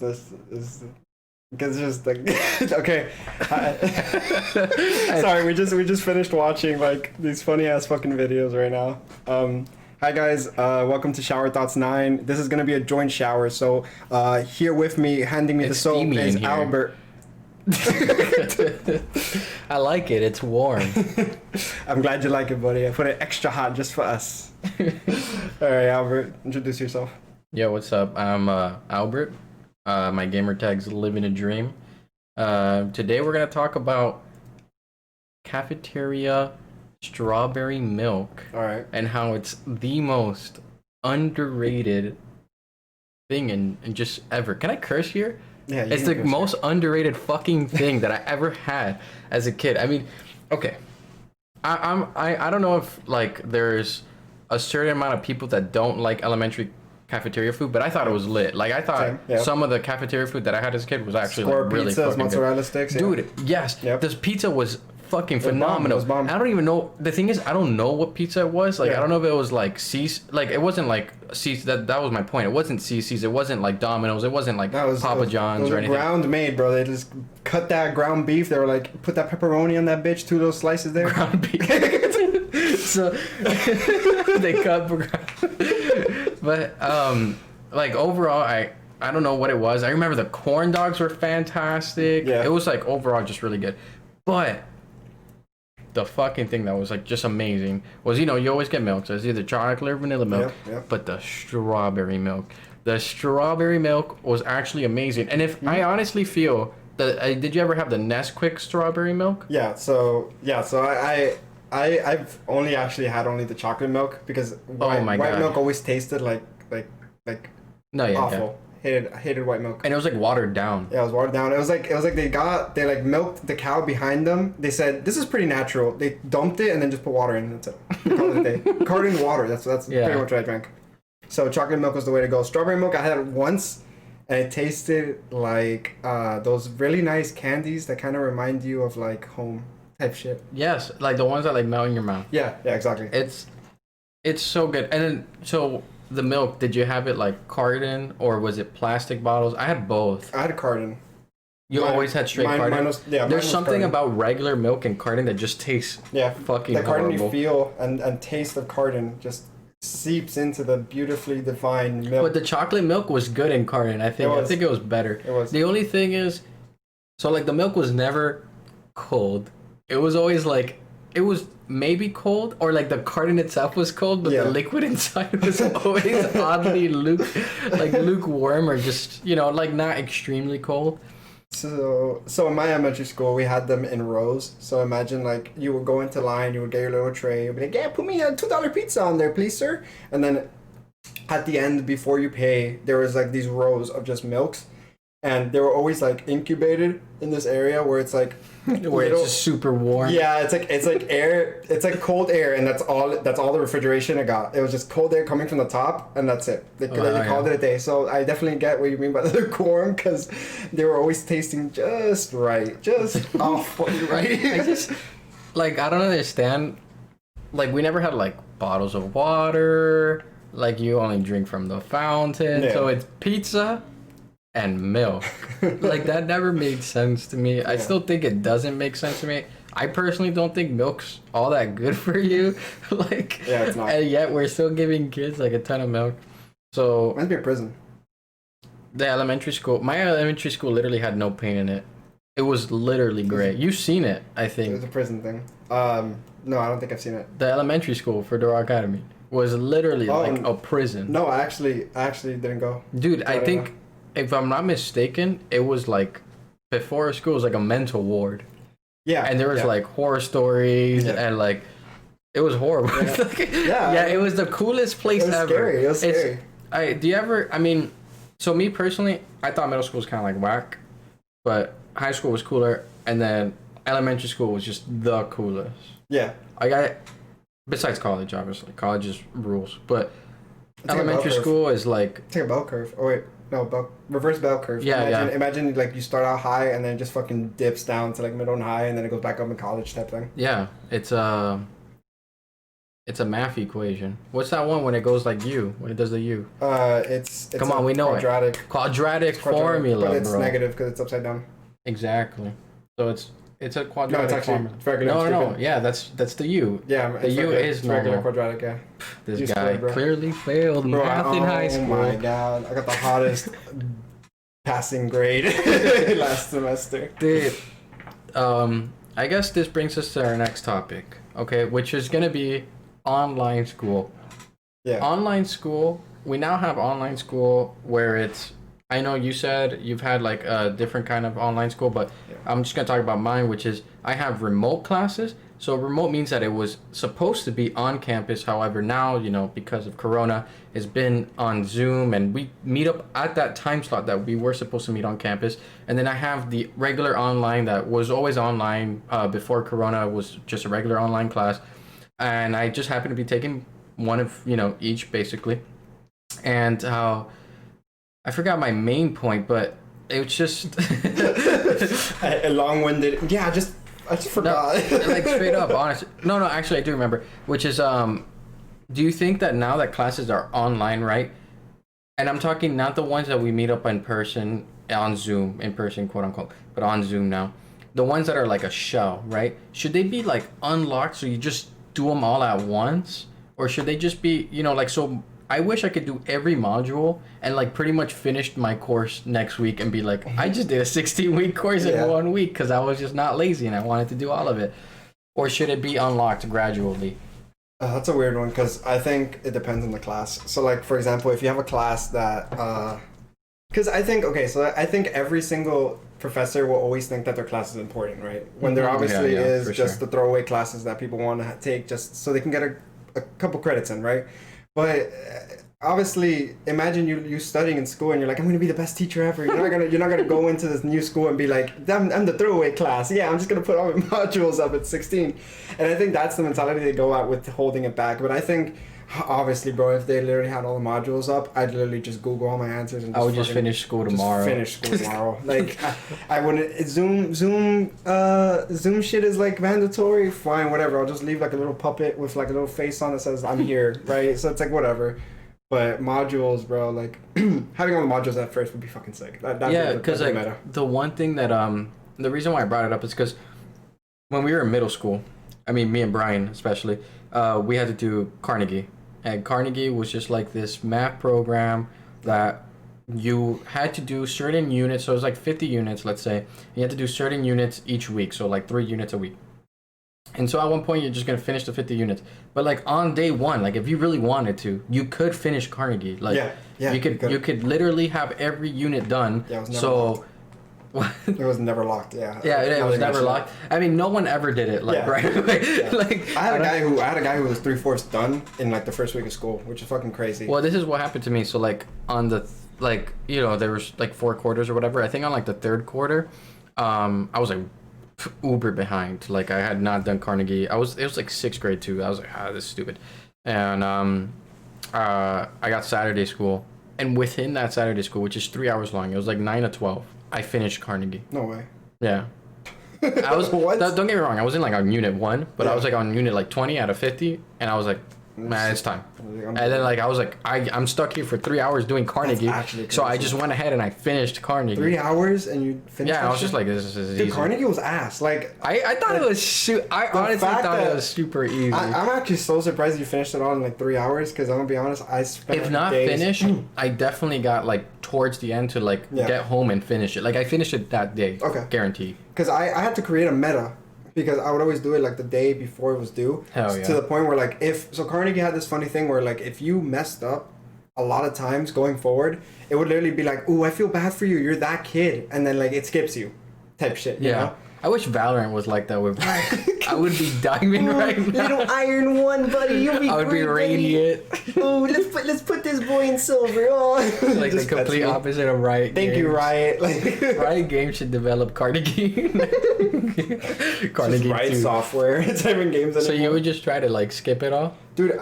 this is because just like okay. Sorry, we just finished watching like these funny ass fucking videos right now. Hi guys, welcome to Shower Thoughts 9. This is gonna be a joint shower. So here with me, handing me the soap is Albert. I like it. It's warm. I'm glad you like it, buddy. I put it extra hot just for us. All right, Albert, introduce yourself. Yo, what's up? I'm Albert. My gamer tag's Living a Dream. Today we're gonna talk about cafeteria strawberry milk. All right. And how it's the most underrated thing in just ever. Can I curse here? Yeah, it's the most underrated fucking thing that I ever had as a kid. I mean, okay, I don't know if like there's a certain amount of people that don't like elementary cafeteria food, but I thought it was lit. Like I thought some of the cafeteria food that I had as a kid was actually like, really pizzas, fucking mozzarella good. sticks, Dude. Yes, this pizza was fucking phenomenal. It was bomb. I don't even know. The thing is, I don't know what pizza it was. Like I don't know if it was like like it wasn't like C's. That was my point. It wasn't CC's. It wasn't like Domino's. It wasn't like Papa John's or anything. Ground made, bro. They just cut that ground beef. They were like, put that pepperoni on that bitch. 2 little slices there. Ground beef. So they cut. But like overall, I don't know what it was. I remember the corn dogs were fantastic. Yeah. It was like overall just really good. But the fucking thing that was like just amazing was, you know, you always get milk. So it's either chocolate or vanilla milk. But the strawberry milk. The strawberry milk was actually amazing. And if I honestly feel that, did you ever have the Nesquik strawberry milk? Yeah. So I've only actually had only the chocolate milk because white milk always tasted like awful. I hated white milk. And it was like watered down. Yeah, it was watered down. It was like they like milked the cow behind them. They said this is pretty natural. They dumped it and then just put water in. That's it. They called it a day. Covered in water. That's pretty much what I drank. So chocolate milk was the way to go. Strawberry milk I had it once, and it tasted like those really nice candies that kind of remind you of like home type shit. Yes, like the ones that like melt in your mouth. Yeah, exactly. It's so good. And then so. The milk, did you have it like carton or was it plastic bottles? I had both. I had a carton. You always had straight carton? There's something about regular milk and carton that just tastes fucking the carton horrible. You feel and taste of carton just seeps into the beautifully defined milk. But the chocolate milk was good in carton. I think it was better. It was. The only thing is, so like the milk was never cold. It was always like, it was maybe cold, or like the carton itself was cold, but the liquid inside was always oddly lukewarm, or just, you know, like not extremely cold. So in my elementary school, we had them in rows. So imagine like you would go into line, you would get your little tray, you'd be like, yeah, put me a $2 pizza on there, please, sir. And then at the end, before you pay, there was like these rows of just milks. And they were always like incubated in this area where it's like it's just super warm. Yeah, it's like air. It's like cold air, and that's all the refrigeration I got. It was just cold air coming from the top, and that's it. They called it a day. So I definitely get what you mean by the lukewarm, because they were always tasting just right, just off right. I just I don't understand. Like we never had like bottles of water. Like you only drink from the fountain. So it's pizza and milk. Like that never made sense to me. I still think it doesn't make sense to me. I personally don't think milk's all that good for you. It's not. And yet we're still giving kids like a ton of milk. So must be a prison. My elementary school literally had no paint in it. It was literally great. You've seen it, I think. It was a prison thing. No, I don't think I've seen it. The elementary school for Dora Academy was literally like a prison. No, I actually didn't go. Dude, I think, if I'm not mistaken, it was like before school, it was like a mental ward. Yeah. And there was like horror stories and like it was horrible. It was the coolest place ever. Scary. It was scary. Do you ever, I mean, so me personally, I thought middle school was kind of like whack, but high school was cooler, and then elementary school was just the coolest. Yeah. Besides college, obviously. College is rules, but elementary school is like... Take a bell curve. Oh wait. No, reverse bell curve. Imagine like you start out high and then it just fucking dips down to like middle and high, and then it goes back up in college type thing. Yeah, it's It's a math equation. What's that one when it goes like U? When it does the U? It's Come on, we know quadratic. it. Quadratic formula, but it's bro. negative because it's upside down. Exactly. So it's a quadratic no, it's actually formula. regular. No. Yeah, that's the U. Yeah, the U is regular quadradratic. Yeah. This guy clearly failed math in high school. Oh my god, I got the hottest passing grade last semester. Dude, I guess this brings us to our next topic. Okay, which is gonna be online school. Yeah. Online school. We now have online school where it's. I know you said you've had like a different kind of online school, but yeah. I'm just gonna talk about mine, which is I have remote classes. So remote means that it was supposed to be on campus. However, now, because of Corona, it's been on Zoom, and we meet up at that time slot that we were supposed to meet on campus. And then I have the regular online that was always online before Corona, was just a regular online class. And I just happened to be taking one of, each basically. And I forgot my main point, but it was just a long-winded. Yeah, I just forgot. No, like straight up, honestly. No, actually, I do remember. Which is, do you think that now that classes are online, right? And I'm talking not the ones that we meet up in person, on Zoom, in person, quote unquote, but on Zoom now. The ones that are like a shell, right? Should they be like unlocked so you just do them all at once? Or should they just be, so I wish I could do every module and like pretty much finished my course next week and be like, I just did a 16-week course in 1 week because I was just not lazy and I wanted to do all of it. Or should it be unlocked gradually? That's a weird one because I think it depends on the class. So like, for example, if you have a class that, because I think every single professor will always think that their class is important, right? When there obviously is just the throwaway classes that people want to take just so they can get a couple credits in, right? But obviously, imagine you studying in school and you're like, I'm gonna be the best teacher ever. You're not gonna go into this new school and be like, I'm the throwaway class. Yeah, I'm just gonna put all my modules up at 16. And I think that's the mentality they go at with holding it back. But I think, obviously, bro, if they literally had all the modules up, I'd literally just Google all my answers and I would just finish school tomorrow. Like, I wouldn't. Zoom shit is like mandatory. Fine, whatever. I'll just leave like a little puppet with like a little face on that says I'm here, right? So it's like whatever. But modules, bro, like having all the modules at first would be fucking sick. Yeah, because like meta. The one thing that the reason why I brought it up is because when we were in middle school, I mean me and Brian especially, we had to do Carnegie. And Carnegie was just like this math program that you had to do certain units. So it was like 50 units, let's say. You had to do certain units each week. So like 3 units a week. And so at one point, you're just going to finish the 50 units. But like on day one, like if you really wanted to, you could finish Carnegie. Like you could literally have every unit done. Yeah, it was never locked. It was never locked. Yeah. Yeah, it was never locked. I mean, no one ever did it right away. Like I had a guy who was 3/4 done in like the first week of school, which is fucking crazy. Well, this is what happened to me. So like on the there was like 4 quarters or whatever. I think on like the 3rd quarter, I was like uber behind. Like I had not done Carnegie. It was like 6th grade too. I was like, this is stupid. And I got Saturday school, and within that Saturday school, which is 3 hours long, it was like 9 to 12. I finished Carnegie. No way. Yeah. I was don't get me wrong, I wasn't like on unit 1, but I was like on unit like 20 out of 50, and I was like, man, it's time. And then like I was like, I'm stuck here for 3 hours doing Carnegie. So I just went ahead and I finished Carnegie. 3 hours and you finished? Yeah, I was just like, this is easy. Dude, Carnegie was ass. Like I thought it was I honestly thought it was super easy. I'm actually so surprised you finished it all in like 3 hours, because I'm gonna be honest, I spent if not days. Finished, I definitely got like towards the end to like get home and finish it. Like I finished it that day. Okay. Guaranteed. Because I had to create a meta. Because I would always do it like the day before it was due. Hell yeah. To the point where like Carnegie had this funny thing where like if you messed up a lot of times going forward, it would literally be like, ooh, I feel bad for you. You're that kid. And then like it skips you type shit. You know? I wish Valorant was like that with I would be diamond right now. Little iron 1, buddy. You'll be I would be radiant. Oh, let's put this boy in silver. Oh. Like the complete opposite of Riot Thank you, Riot. Like Riot Games should develop Carnegie. Carnegie Riot software. It's not even games anymore. So you would just try to like skip it all? Dude,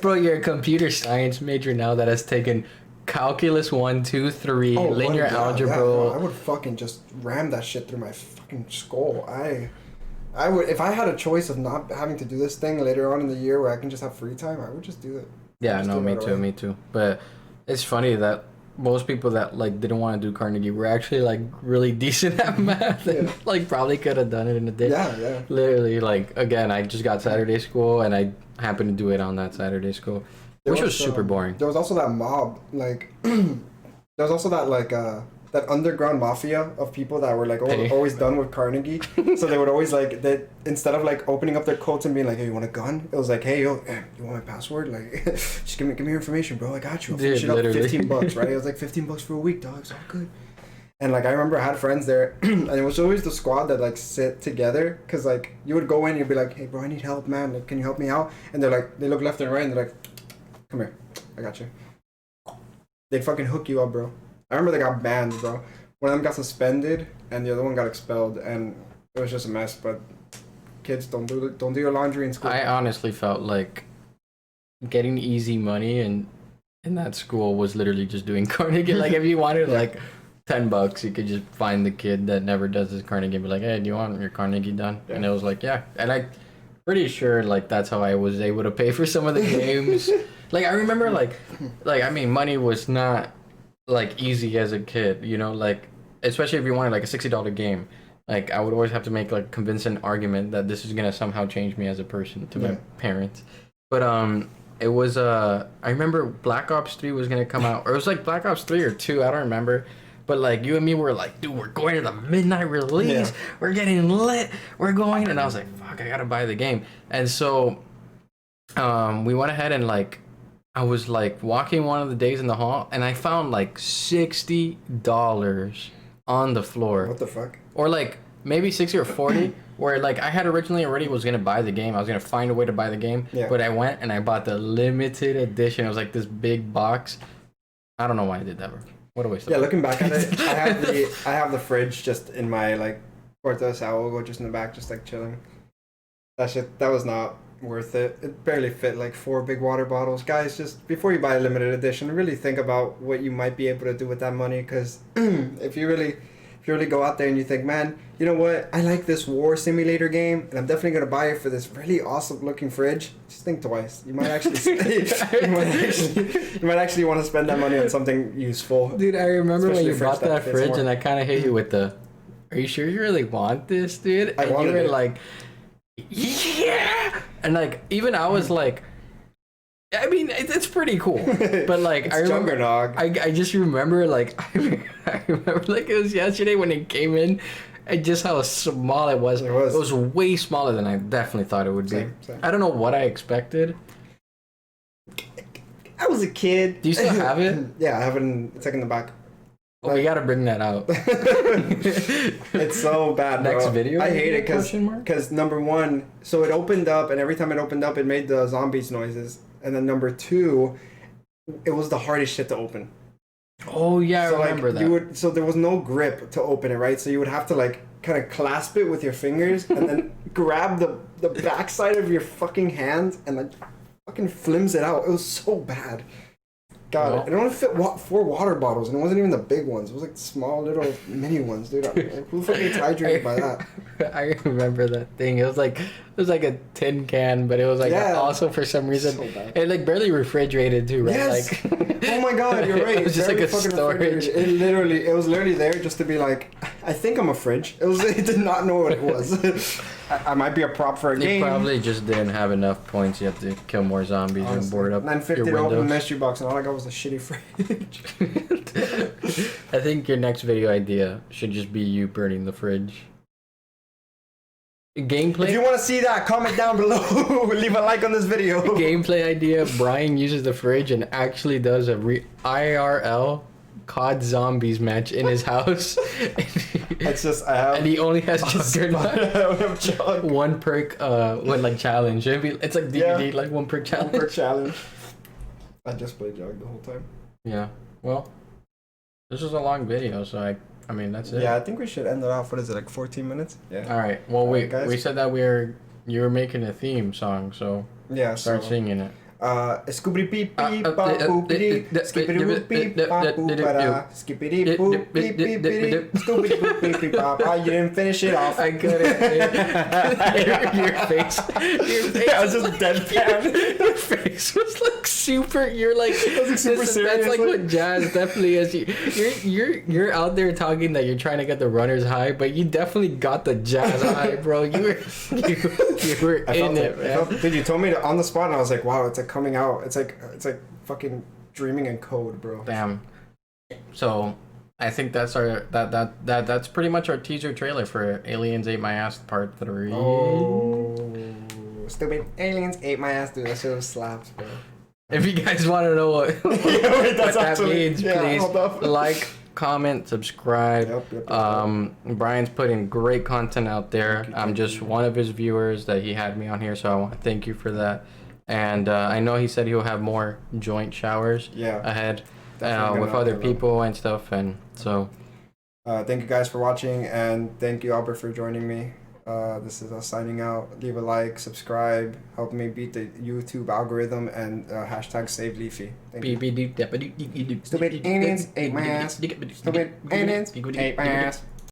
bro, you're a computer science major now that has taken calculus 1, 2, 3, linear algebra. Yeah, bro, I would fucking just ram that shit through my fucking skull. I I would, if I had a choice of not having to do this thing later on in the year where I can just have free time, I would just do it. Yeah, no, me too. But it's funny that most people that like didn't want to do Carnegie were actually like really decent at math and like probably could have done it in a day. Yeah. Literally, like again, I just got Saturday school and I happened to do it on that Saturday school, which was super boring. There was also that mob, like there was also that like that underground mafia of people that were like always done with Carnegie. So they would always like that instead of like opening up their coats and being like, "Hey, you want a gun?" It was like, "Hey, yo, you want my password? Like, just give me your information, bro. I got you. I'll finish it up $15, right?" It was like $15 for a week, dog. It's all good. And like I remember I had friends there, and it was always the squad that like sit together, cause like you would go in, and you'd be like, "Hey, bro, I need help, man. Like, can you help me out?" And they're like, they look left and right, and they're like, "Come here, I got you." They'd fucking hook you up, bro. I remember they got banned, bro. One of them got suspended, and the other one got expelled, and it was just a mess. But kids, don't do your laundry in school. I honestly felt like getting easy money in that school was literally just doing Carnegie. Like if you wanted like $10, you could just find the kid that never does his Carnegie and be like, "Hey, do you want your Carnegie done?" Yeah. And it was like, yeah. And I'm pretty sure like that's how I was able to pay for some of the games. Like I remember like I mean money was not like easy as a kid, you know, like especially if you wanted like a $60 game. Like I would always have to make like convince an argument that this is gonna somehow change me as a person to my parents. But it was I remember Black Ops 3 was gonna come out, or it was like Black Ops 3 or 2, I don't remember. But like you and me were like, dude, we're going to the midnight release. Yeah. We're getting lit. We're going, and I was like, fuck, I gotta buy the game. And so we went ahead and like I was like walking one of the days in the hall, and I found like $60 on the floor. What the fuck? Or like maybe 60 or 40, where like I had originally already was gonna buy the game. I was gonna find a way to buy the game, but I went and I bought the limited edition. It was like this big box. I don't know why I did that. What a waste of money. Looking back at it, I have the fridge just in my like Puerto Saogo, just in the back, just like chilling. That was not worth it. It barely fit like 4 big water bottles. Guys, just before you buy a limited edition, really think about what you might be able to do with that money, because if you really go out there and you think, man, you know what, I like this war simulator game and I'm definitely gonna buy it for this really awesome looking fridge, just think twice. You might actually you might actually want to spend that money on something useful. Dude, I remember when you bought that fridge and I kind of hit you with the, "Are you sure you really want this, dude?" And you were like, "Yeah," and like even I was like, I mean, it's pretty cool, but like I remember, I just remember like I remember like it was yesterday when it came in, and just how small it was. It was way smaller than I definitely thought it would be. Same. I don't know what I expected. I was a kid. Do you still have it? Yeah, I have it. It's like in the back. Well, we gotta bring that out. It's so bad, bro. Next video? I hate it because number one, so it opened up, and every time it opened up, it made the zombies noises. And then number 2, it was the hardest shit to open. Oh yeah, I remember that. So there was no grip to open it, right? So you would have to like kind of clasp it with your fingers and then grab the backside of your fucking hand and like fucking flims it out. It was so bad. God, it only fit 4 water bottles, and it wasn't even the big ones. It was like small little mini ones, dude. Who fucking gets hydrated by that? I remember that thing. It was like a tin can, but it was like also for some reason it like barely refrigerated too, right? Yes. Like, oh my god, you're right. It was just like a storage. It was literally there just to be like, I think I'm a fridge. It did not know what it was. I might be a prop for a game. They probably just didn't have enough points. You have to kill more zombies and board up $9.50 to open the mystery box, and all I got was a shitty fridge. I think your next video idea should just be you burning the fridge. Gameplay. If you want to see that, comment down below. Leave a like on this video. Gameplay idea: Brian uses the fridge and actually does a IRL COD Zombies match in his house. It's just and he only has just one perk like challenge. It's like DVD, like one perk challenge. One perk challenge. I just played Jog the whole time. Yeah. Well, this was a long video, so I mean that's it. Yeah, I think we should end it off. What is it, like 14 minutes? Yeah. All right. Well, we said that you were making a theme song, so yeah, start singing it. Scoopity beep beep bop boopity, skippity boop beep bop boopada, skippity boop beep beep beep, scoopity boop beep beep bop. Oh, you didn't finish it off. I couldn't. Your face. I was just deadpan. Your face was like super. You're like super serious. That's like what jazz definitely is. You're out there talking that you're trying to get the runner's high, but you definitely got the jazz high, bro. You were in it, man. Dude, you told me on the spot, and I was like, wow, it's like coming out. It's like fucking dreaming in code, bro. Damn. So I think that's that's pretty much our teaser trailer for Aliens Ate My Ass Part 3. Oh, stupid aliens ate my ass, dude. That shit slaps, bro. If you guys want to know what that means, please like, comment, subscribe. Yep. Brian's putting great content out there. I'm just one of his viewers that he had me on here, so I want to thank you for that. And I know he said he'll have more joint showers ahead with other people and stuff. And so thank you guys for watching, and thank you, Albert, for joining me. This is us signing out. Leave a like, subscribe, help me beat the YouTube algorithm, and hashtag save Leafy. Thank you. Stupid aliens ate my ass. Stupid aliens ate my ass.